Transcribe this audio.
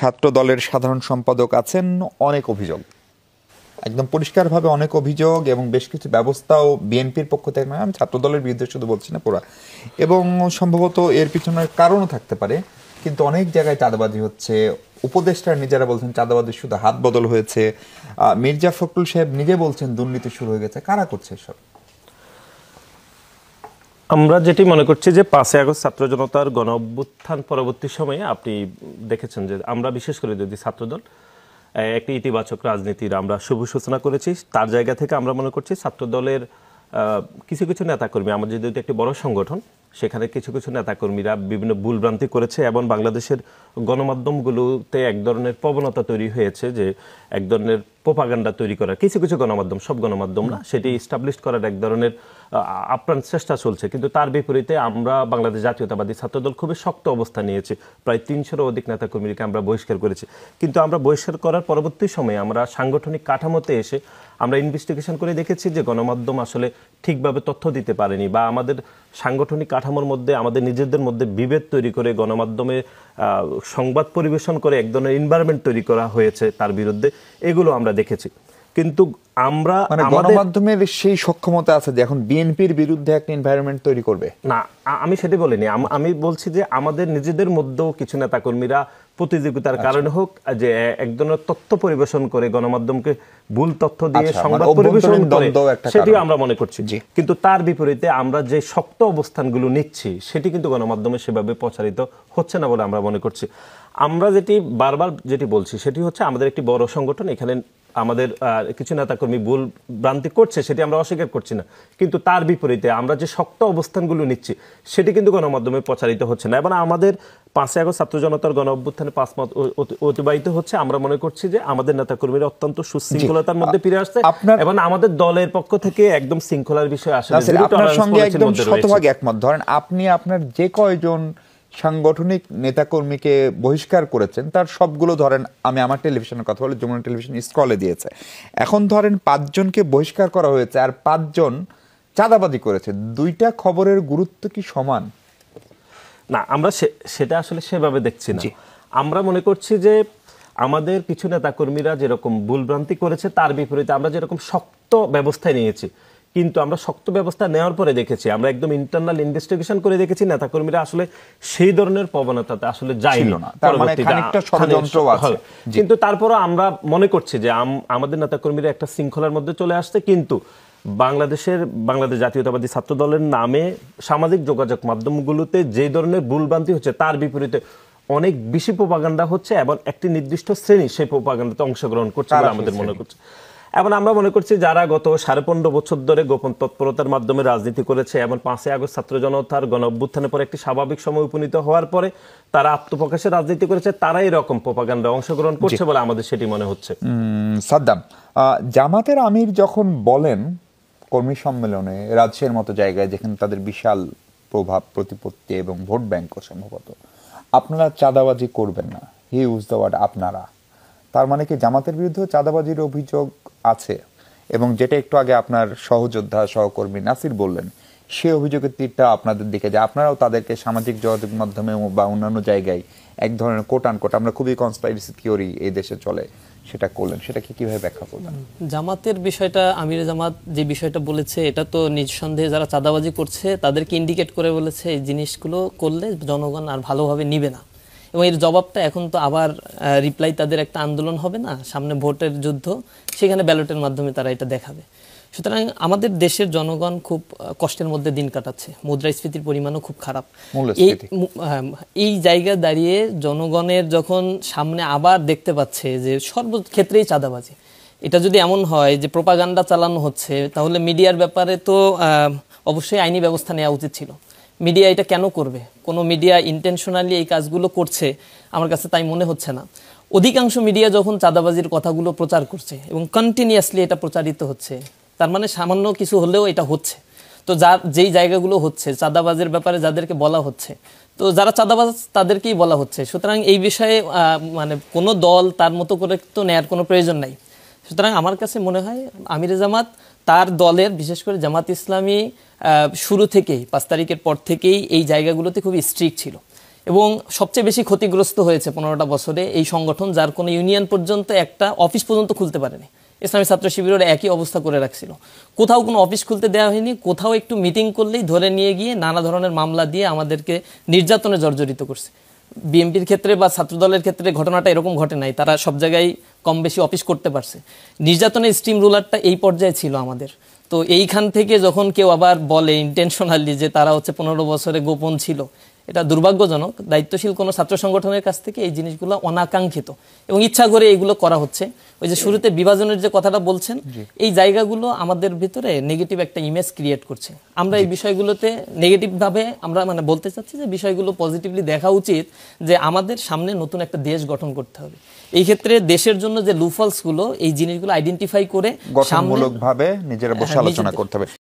ছাত্র দলের সাধারণ সম্পাদক আছেন, অনেক অভিযোগ, একদম পরিষ্কারভাবে অনেক অভিযোগ এবং বেশ কিছু ব্যবস্থাও বিএনপির পক্ষ থেকে, আমি ছাত্র দলের বিরুদ্ধে শুধু বলছি না পুরা, এবং সম্ভবত এর পিছনের কারণও থাকতে পারে। কিন্তু অনেক জায়গায় চাঁদাবাজি হচ্ছে, উপদেষ্টারা নিজেরা বলছেন চাঁদাবাজির শুধু হাত বদল হয়েছে, মির্জা ফখরুল সাহেব নিজে বলছেন দুর্নীতি শুরু হয়ে গেছে। কারা করছে এসব? আমরা যেটি মনে করছি যে 5ই আগস্ট ছাত্র জনতার গণ অভ্যুত্থান পরবর্তী সময়ে আপনি দেখেছেন যে আমরা বিশেষ করে যদি ছাত্রদল একটি ইতিবাচক রাজনীতির আমরা শুভ সূচনা করেছি, তার জায়গা থেকে আমরা মনে করছি ছাত্রদলের কিছু কিছু নেতাকর্মী, আমাদের যেহেতু একটি বড় সংগঠন, সেখানে কিছু কিছু নেতাকর্মীরা বিভিন্ন ভুলভ্রান্তি করেছে এবং বাংলাদেশের গণমাধ্যমগুলোতে এক ধরনের প্রবণতা তৈরি হয়েছে যে এক ধরনের প্রোপাগান্ডা তৈরি করার, কিছু কিছু গণমাধ্যম, সব গণমাধ্যম না, সেটি এস্টাবলিশ করার এক ধরনের আপ্রাণ চেষ্টা চলছে। কিন্তু তার বিপরীতে আমরা বাংলাদেশ জাতীয়তাবাদী ছাত্রদল খুবই শক্ত অবস্থান নিয়েছি, প্রায় 300-এরও অধিক নেতাকর্মীকে আমরা বহিষ্কার করেছি। কিন্তু আমরা বহিষ্কার করার পরবর্তী সময়ে আমরা সাংগঠনিক কাঠামোতে এসে আমরা ইনভেস্টিগেশন করে দেখেছি যে গণমাধ্যম আসলে ঠিকভাবে তথ্য দিতে পারেনি, বা আমাদের সাংগঠনিক কাঠামোর মধ্যে আমাদের নিজেদের মধ্যে বিভেদ তৈরি করে গণমাধ্যমে সংবাদ পরিবেশন করে এক ধরনের এনভায়রনমেন্ট তৈরি করা হয়েছে তার বিরুদ্ধে, এগুলো আমরা দেখেছি। কিন্তু আমরা গণমাধ্যমের সেই সক্ষমতা আছে যে এখন বিএনপির বিরুদ্ধে একটা এনভায়রনমেন্ট তৈরি করবে না, আমি সেটা বলিনি। আমি বলছি যে আমাদের নিজেদের মধ্যেও কিছু নেতাকর্মীরা প্রতিযোগিতার কারণে হোক যে এক ধরনের তথ্য পরিবেশন করে গণমাধ্যমকে ভুল তথ্য দিয়ে সংবাদ পরিবেশন করে, সেটিও আমরা মনে করছি। কিন্তু তার বিপরীতে আমরা যে শক্ত অবস্থানগুলো নিচ্ছি সেটি কিন্তু গণমাধ্যমে সেভাবে প্রচারিত হচ্ছে না বলে আমরা মনে করছি। আমরা যেটি বারবার যেটি বলছি সেটি হচ্ছে আমাদের একটি বড় সংগঠন, এখানে আমাদের কিছু নেতাকর্মী ভুল ভ্রান্তি করছে, সেটি আমরা অস্বীকার করছি না। কিন্তু তার বিপরীতে আমরা যে শক্ত অবস্থানগুলো নিচ্ছি সেটি কিন্তু গণমাধ্যমে প্রচারিত হচ্ছে না। এবং আমাদের 5ই আগস্ট ছাত্র জনতার গণ অভ্যুত্থানে 5 মাস অতিবাহিত হচ্ছে, আমরা মনে করছি যে আমাদের নেতাকর্মীরা অত্যন্ত সুশৃঙ্খলতার মধ্যে ফিরে আসছে এবং আমাদের দলের পক্ষ থেকে একদম শৃঙ্খলার বিষয় আসলে আপনার সঙ্গে একদম শতভাগ একমত। ধরেন আপনি আপনার যে কয়জন সাংগঠনিক নেতাকর্মীকে বহিষ্কার করেছেন তার সবগুলো, ধরেন আমি আমার টেলিভিশনের কথা বলি, যমুনা টেলিভিশন স্ক্রলে দিয়েছে, এখন ধরেন 5 জনকে বহিষ্কার করা হয়েছে আর 5 জন চাঁদাবাজি করেছে, দুইটা খবরের গুরুত্ব কি সমান? না, আমরা সেটা আসলে সেভাবে দেখছি না। আমরা মনে করছি যে আমাদের কিছু নেতাকর্মীরা যেরকম ভুলভ্রান্তি করেছে তার বিপরীতে আমরা যেরকম শক্ত ব্যবস্থায় নিয়েছি, কিন্তু আমরা শক্ত ব্যবস্থা নেওয়ার পরে দেখেছি, আমরা একদম ইন্টারনাল ইনভেস্টিগেশন করে দেখেছি নেতাকর্মীরা আসলে সেই ধরনের প্রবণতাতে আসলে যায়নি না। কিন্তু তারপরও আমরা মনে করছি যে আমাদের নেতাকর্মীরা একটা শৃঙ্খলার মধ্যে চলে আসছে। কিন্তু বাংলাদেশ জাতীয়তাবাদী ছাত্র দলের নামে সামাজিক যোগাযোগ মাধ্যমগুলোতে যে ধরনের ভুলভ্রান্তি হচ্ছে তার বিপরীতে অনেক বেশি প্রোপাগান্ডা হচ্ছে এবং একটি নির্দিষ্ট শ্রেণী সেই প্রোপাগান্ডাতে অংশগ্রহণ করছে বলে আমাদের মনে করছে। এবং আমরা মনে করছি যারা গত 15.5 বছর ধরে গোপন তৎপরতার মাধ্যমে রাজনীতি করেছে এবং 5ই আগস্ট ছাত্র জনতার গণ অভ্যুত্থানের পরে একটি স্বাভাবিক সময় উপনীত হওয়ার পরে তারা আত্মপ্রকাশে রাজনীতি করেছে, তারাই এরকম প্রোপাগান্ডায় অংশগ্রহণ করছে বলে আমাদের সেটি মনে হচ্ছে। সাদ্দাম, জামাতের আমির যখন বলেন কর্মী সম্মেলনে, রাজশাহীর মতো জায়গায় যেখানে তাদের বিশাল প্রভাব প্রতিপত্তি এবং ভোট ব্যাংক সম্ভবত, আপনারা চাঁদাবাজি করবেন না, হি ইউজ দ্য ওয়ার্ড আপনারা, তার মানে কি জামাতের বিরুদ্ধে চাঁদাবাজির অভিযোগ আছে? এবং যেটা একটু আগে আপনার সহযোদ্ধা সহকর্মী নাসির বললেন, সে অভিযোগের তীরটা আপনাদের দিকে, যে আপনারাও তাদেরকে সামাজিক যোগাযোগ মাধ্যমে বা অন্যান্য জায়গায় এক ধরনের কোট আনকোট, আমরা খুবই কনস্পাইরেসি থিওরি এই দেশে চলে, সেটা করলেন, সেটা কি কিভাবে ব্যাখ্যা করবেন? জামাতের বিষয়টা, আমির জামাত যে বিষয়টা বলেছে এটা তো নিঃসন্দেহে যারা চাঁদাবাজি করছে তাদেরকে ইন্ডিকেট করে বলেছে এই জিনিসগুলো করলে জনগণ আর ভালোভাবে নিবে না। এবং এর জবাবটা এখন তো আবার রিপ্লাই, তাদের একটা আন্দোলন হবে না সামনে, ভোটের যুদ্ধ, সেখানে ব্যালটের মাধ্যমে তারা এটা দেখাবে। সুতরাং আমাদের দেশের জনগণ খুব কষ্টের মধ্যে দিন কাটাচ্ছে, মুদ্রাস্ফীতির পরিমাণও খুব খারাপ। এই জায়গায় দাঁড়িয়ে জনগণের যখন সামনে আবার দেখতে পাচ্ছে যে সর্বক্ষেত্রেই চাঁদাবাজি, এটা যদি এমন হয় যে প্রোপাগান্ডা চালানো হচ্ছে, তাহলে মিডিয়ার ব্যাপারে তো অবশ্যই আইনি ব্যবস্থা নেওয়া উচিত ছিল। মিডিয়া এটা কেন করবে? কোনো মিডিয়া ইন্টেনশনালি এই কাজগুলো করছে আমার কাছে তাই মনে হচ্ছে না। অধিকাংশ মিডিয়া যখন চাঁদাবাজির কথাগুলো প্রচার করছে এবং কন্টিনিউয়াসলি এটা প্রচারিত হচ্ছে, তার মানে সামান্য কিছু হলেও এটা হচ্ছে। তো যেই জায়গাগুলো হচ্ছে চাঁদাবাজের ব্যাপারে যাদেরকে বলা হচ্ছে, তো যারা চাঁদাবাজ তাদেরকেই বলা হচ্ছে। সুতরাং এই বিষয়ে মানে কোনো দল তার মতো করে তো নেয়ার কোনো প্রয়োজন নাই। সুতরাং আমার কাছে মনে হয় আমির জামাত তার দলের, বিশেষ করে জামাত ইসলামী শুরু থেকেই 5 তারিখের পর থেকেই এই জায়গাগুলোতে খুবই স্ট্রিক্ট ছিল এবং সবচেয়ে বেশি ক্ষতিগ্রস্ত হয়েছে 15টা বছরে এই সংগঠন, যার কোনো ইউনিয়ন পর্যন্ত একটা অফিস পর্যন্ত খুলতে পারেনি। ইসলামী ছাত্র শিবিরের একই অবস্থা করে রাখছিল, কোথাও কোনো অফিস খুলতে দেওয়া হয়নি, কোথাও একটু মিটিং করলেই ধরে নিয়ে গিয়ে নানা ধরনের মামলা দিয়ে আমাদেরকে নির্যাতনে জর্জরিত করছে। বিএনপির ক্ষেত্রে বা ছাত্রদলের ক্ষেত্রে ঘটনাটা এরকম ঘটে নাই, তারা সব জায়গায় কম বেশি অফিস করতে পারছে। নির্যাতনের স্ট্রিম রুলারটা এই পর্যায়ে ছিল আমাদের। তো এইখান থেকে যখন কেউ আবার বলে ইন্টেনশনালি যে তারা হচ্ছে 15 বছরে গোপন ছিল, এটা দুর্ভাগ্যজনক। দায়িত্বশীল কোনো ছাত্র সংগঠনের কাছ থেকে এই জিনিসগুলো অনাকাঙ্ক্ষিত এবং ইচ্ছা করে এইগুলো করা হচ্ছে। ওই যে শুরুতে বিভাজনের যে কথাটা বলছেন, এই জায়গাগুলো আমাদের ভিতরে নেগেটিভ একটা ইমেজ ক্রিয়েট করছে। আমরা এই বিষয়গুলোতে নেগেটিভ ভাবে আমরা মানে বলতে চাচ্ছি যে বিষয়গুলো পজিটিভলি দেখা উচিত, যে আমাদের সামনে নতুন একটা দেশ গঠন করতে হবে। এই ক্ষেত্রে দেশের জন্য যে লুফলস গুলো, এই জিনিসগুলো আইডেন্টিফাই করে গঠনমূলকভাবে নিজেরা বসে আলোচনা করতে হবে।